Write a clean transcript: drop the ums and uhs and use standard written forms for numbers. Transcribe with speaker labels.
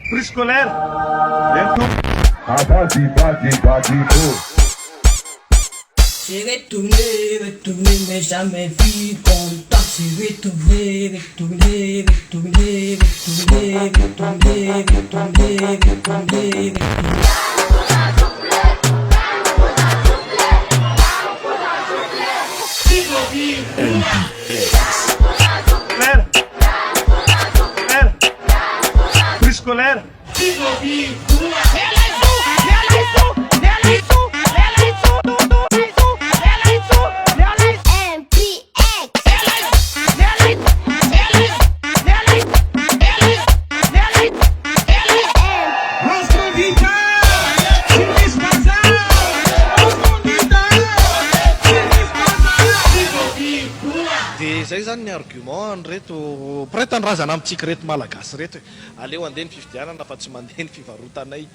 Speaker 1: PRIX SCOLAIRE.
Speaker 2: J'ai retourné, mais jamais vu contact. J'ai retourné.
Speaker 1: PRIX SCOLAIRE.
Speaker 3: Zay zany ny argument reto pretanrazana amitsika reto malagasy reto aleo andeha ny fifidianana fa tsy mandeha ny fivarotanay